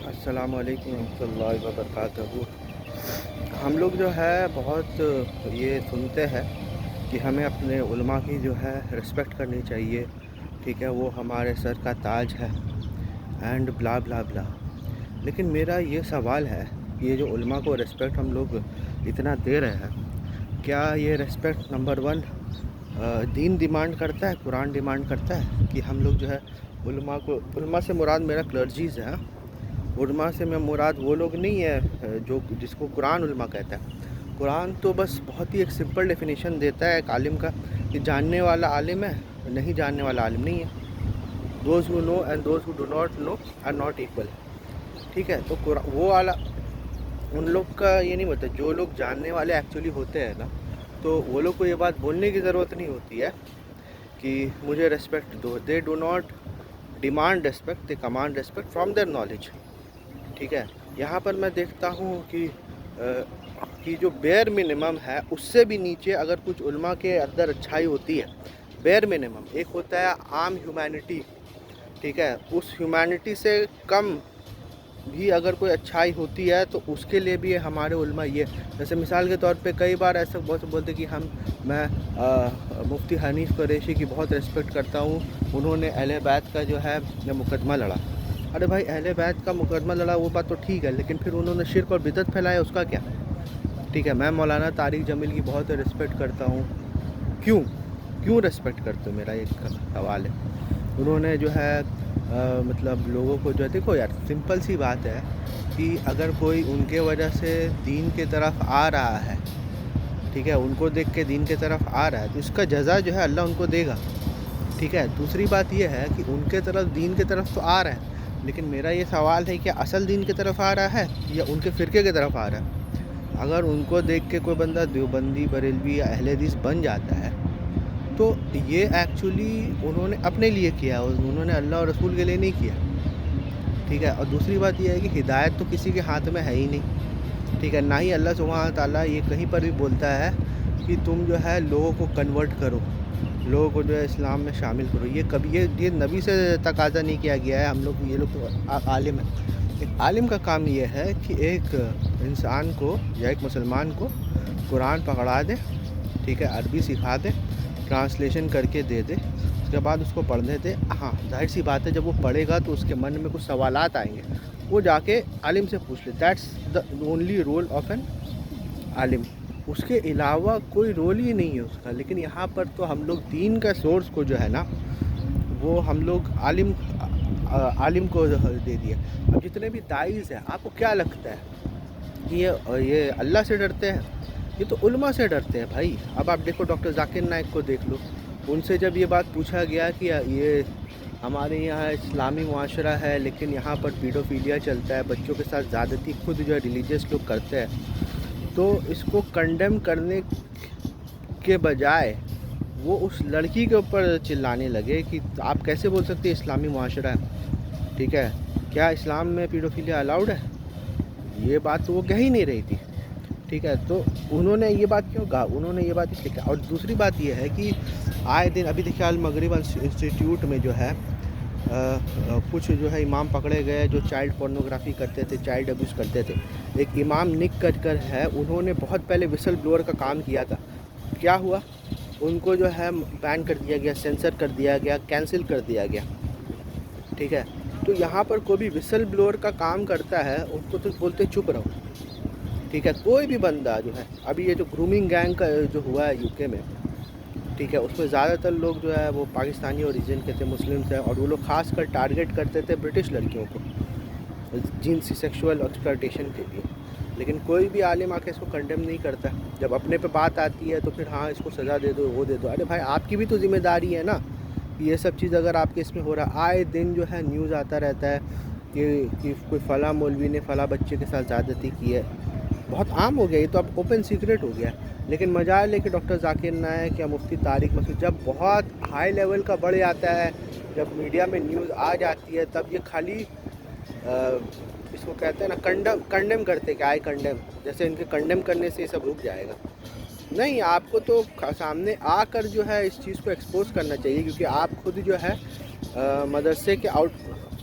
السلام علیکم ورحمۃ اللہ وبرکاتہ۔ ہم لوگ جو ہے بہت یہ سنتے ہیں کہ ہمیں اپنے علماء کی جو ہے رسپیکٹ کرنی چاہیے، ٹھیک ہے، وہ ہمارے سر کا تاج ہے اینڈ بلا بلا بلا۔ لیکن میرا یہ سوال ہے کہ یہ جو علماء کو رسپیکٹ ہم لوگ اتنا دے رہے ہیں، کیا یہ رسپیکٹ نمبر ون دین ڈیمانڈ کرتا ہے، قرآن ڈیمانڈ کرتا ہے کہ ہم لوگ جو ہے علماء سے مراد میرا کلرجیز ہے۔ علماء سے میں مراد وہ لوگ نہیں ہے جس کو قرآن علماء کہتا ہے۔ قرآن تو بس بہت ہی ایک سمپل ڈیفینیشن دیتا ہے ایک عالم کا کہ جاننے والا عالم ہے، نہیں جاننے والا عالم نہیں ہے۔ Those who know and those who do not know are not equal, ٹھیک ہے۔ تو وہ والا ان لوگ کا یہ نہیں ہوتا، جو لوگ جاننے والے ایکچولی ہوتے ہیں نا، تو وہ لوگ کو یہ بات بولنے کی ضرورت نہیں ہوتی ہے کہ مجھے ریسپیکٹ دو۔ They do not demand respect, they command respect from their knowledge, ٹھیک ہے۔ یہاں پر میں دیکھتا ہوں کہ جو بیئر منیمم ہے اس سے بھی نیچے اگر کچھ علماء کے اندر اچھائی ہوتی ہے، بیئر منیمم ایک ہوتا ہے عام ہیومینٹی، ٹھیک ہے، اس ہیومینٹی سے کم بھی اگر کوئی اچھائی ہوتی ہے تو اس کے لیے بھی ہمارے علماء یہ، جیسے مثال کے طور پہ کئی بار ایسا بہت بولتے کہ میں مفتی حنیف قریشی کی بہت ریسپیکٹ کرتا ہوں، انہوں نے اہل بیت کا جو ہے مقدمہ لڑا۔ ارے بھائی، اہل بیت کا مقدمہ لڑا وہ بات تو ٹھیک ہے، لیکن پھر انہوں نے شرک اور بدعت پھیلایا، اس کا کیا؟ ٹھیک ہے، میں مولانا طارق جمیل کی بہت ریسپیکٹ کرتا ہوں۔ کیوں ریسپیکٹ کرتے ہو؟ میرا ایک سوال ہے۔ انہوں نے جو ہے مطلب لوگوں کو جو ہے، دیکھو یار سمپل سی بات ہے کہ اگر کوئی ان کے وجہ سے دین کے طرف آ رہا ہے، ٹھیک ہے، ان کو دیکھ کے دین کے طرف آ رہا ہے تو اس کا جزا جو ہے اللہ ان کو دے گا، ٹھیک ہے۔ دوسری بات یہ ہے کہ ان کے طرف دین کے طرف تو آ رہا ہے، لیکن میرا یہ سوال ہے کہ اصل دین کی طرف آ رہا ہے یا ان کے فرقے کی طرف آ رہا ہے؟ اگر ان کو دیکھ کے کوئی بندہ دیوبندی، بریلوی یا اہل حدیث بن جاتا ہے تو یہ ایکچولی انہوں نے اپنے لیے کیا، انہوں نے اللہ اور رسول کے لیے نہیں کیا، ٹھیک ہے۔ اور دوسری بات یہ ہے کہ ہدایت تو کسی کے ہاتھ میں ہے ہی نہیں، ٹھیک ہے، نہ ہی اللہ سبحانہ تعالیٰ یہ کہیں پر بھی بولتا ہے کہ تم جو ہے لوگوں کو کنورٹ کرو، لوگوں کو جو ہے اسلام میں شامل کرو۔ یہ کبھی یہ نبی سے تقاضا نہیں کیا گیا ہے۔ ہم لوگ، یہ لوگ تو عالم ہیں، ایک عالم کا کام یہ ہے کہ ایک انسان کو یا ایک مسلمان کو قرآن پکڑا دے، ٹھیک ہے، عربی سکھا دے، ٹرانسلیشن کر کے دے دے، اس کے بعد اس کو پڑھنے دے۔ ہاں ظاہر سی بات ہے جب وہ پڑھے گا تو اس کے من میں کچھ سوالات آئیں گے، وہ جا کے عالم سے پوچھ لے۔ That's the only role of an عالم، اس کے علاوہ کوئی رول ہی نہیں ہے اس کا۔ لیکن یہاں پر تو ہم لوگ دین کا سورس کو جو ہے نا، وہ ہم لوگ عالم کو دے دیا۔ اب جتنے بھی داعیز ہیں، آپ کو کیا لگتا ہے کہ یہ اللہ سے ڈرتے ہیں؟ یہ تو علماء سے ڈرتے ہیں بھائی۔ اب آپ دیکھو ڈاکٹر ذاکر نائک کو دیکھ لو، ان سے جب یہ بات پوچھا گیا کہ یہ ہمارے یہاں اسلامی معاشرہ ہے لیکن یہاں پر پیڈوفیلیا چلتا ہے، بچوں کے ساتھ زیادتی خود جو ہے ریلیجیس لوگ کرتے ہیں، تو اس کو کنڈیم کرنے کے بجائے وہ اس لڑکی کے اوپر چلانے لگے کہ آپ کیسے بول سکتے ہیں اسلامی معاشرہ ہے، ٹھیک ہے، کیا اسلام میں پیڈوفیلیا الاؤڈ ہے؟ یہ بات تو وہ کہہ ہی نہیں رہی تھی، ٹھیک ہے۔ تو انہوں نے یہ بات کیوں کہا؟ انہوں نے یہ بات اس لیے کہا۔ اور دوسری بات یہ ہے کہ آئے دن ابھی دیکھیے المغرب انسٹیٹیوٹ میں جو ہے کچھ جو ہے امام پکڑے گئے جو چائلڈ پورنوگرافی کرتے تھے، چائلڈ ابیوز کرتے تھے۔ ایک امام نک کٹ کر ہے، انہوں نے بہت پہلے وسل بلوور کا کام کیا تھا۔ کیا ہوا؟ ان کو جو ہے بین کر دیا گیا، سینسر کر دیا گیا، کینسل کر دیا گیا، ٹھیک ہے۔ تو یہاں پر کوئی بھی وسل بلوور کا کام کرتا ہے ان کو تو بولتے چپ رہو، ٹھیک ہے۔ کوئی بھی بندہ جو ہے، ابھی یہ جو گرومنگ گینگ کا جو ہوا ہے یو کے میں، ٹھیک ہے، اس میں زیادہ تر لوگ جو ہے وہ پاکستانی اوریجن کے تھے، مسلم تھے، اور وہ لوگ خاص کر ٹارگیٹ کرتے تھے برٹش لڑکیوں کو جنسی سیکشول ایکسپلائٹیشن کے لیے۔ لیکن کوئی بھی عالم آ کے اس کو کنڈیم نہیں کرتا۔ جب اپنے پہ بات آتی ہے تو پھر ہاں اس کو سزا دے دو، وہ دے دو۔ ارے بھائی، آپ کی بھی تو ذمہ داری ہے نا، یہ سب چیز اگر آپ کے اس میں ہو رہا ہے۔ آئے دن جو ہے نیوز آتا رہتا ہے کہ کوئی فلاں مولوی نے فلاں بچے کے ساتھ زیادتی کی ہے، بہت عام ہو گیا، یہ تو اب اوپن سیکرٹ ہو گیا ہے۔ لیکن مجال ہے کہ ڈاکٹر ذاکر نائک یا مفتی طارق مسعود جب بہت ہائی لیول کا بڑھ جاتا ہے، جب میڈیا میں نیوز آ جاتی ہے، تب یہ خالی اس کو کہتے ہیں نا کنڈیم کرتے کہ آئی کنڈیم، جیسے ان کے کنڈیم کرنے سے یہ سب رک جائے گا۔ نہیں، آپ کو تو سامنے آ کر جو ہے اس چیز کو ایکسپوز کرنا چاہیے، کیونکہ آپ خود جو ہے مدرسے کے آؤٹ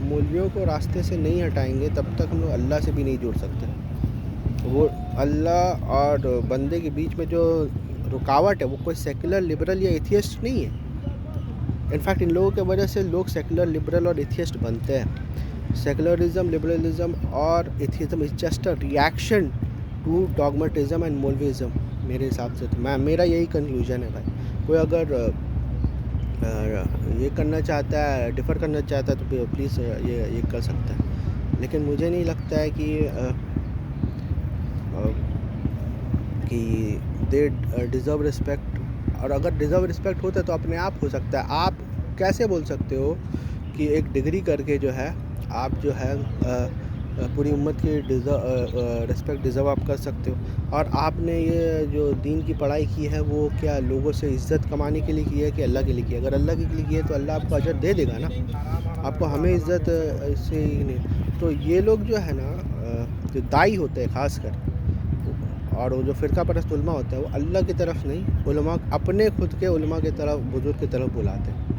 مولویوں کو راستے سے نہیں ہٹائیں گے تب تک ہم لوگ اللہ سے بھی نہیں جڑ سکتے. وہ اللہ اور بندے کے بیچ میں جو رکاوٹ ہے وہ کوئی سیکولر لبرل یا ایتھیسٹ نہیں ہے. انفیکٹ ان لوگوں کی وجہ سے لوگ سیکولر لبرل اور ایتھیسٹ بنتے ہیں. سیکولرزم, لبرلزم اور atheism is just a reaction to dogmatism and مولویزم. میرے حساب سے تو میرا یہی کنکلوژن ہے بھائی. کوئی اگر یہ کرنا چاہتا ہے, ڈفر کرنا چاہتا ہے تو پلیز یہ کر سکتا ہے, لیکن مجھے نہیں لگتا ہے کہ دے ڈیزرو رسپیکٹ. اور اگر ڈیزرو رسپیکٹ ہوتا ہے تو اپنے آپ ہو سکتا ہے. آپ کیسے بول سکتے ہو کہ ایک ڈگری کر کے جو ہے آپ جو ہے پوری امت کی رسپیکٹ ڈیزرو آپ کر سکتے ہو, اور آپ نے یہ جو دین کی پڑھائی کی ہے وہ کیا لوگوں سے عزت کمانے کے لیے کی ہے کہ اللہ کے لیے کی ہے؟ اگر اللہ کے لیے کی ہے تو اللہ آپ کو اجر دے دے گا نا. آپ کو ہمیں عزت اس سے ہی نہیں. تو یہ لوگ جو ہے نا جو دائی ہوتے ہیں خاص کر, اور وہ جو فرقہ پرست علماء ہوتا ہے وہ اللہ کی طرف نہیں, علماء اپنے خود کے علماء کی طرف, بزرگ کی طرف بلاتے ہیں.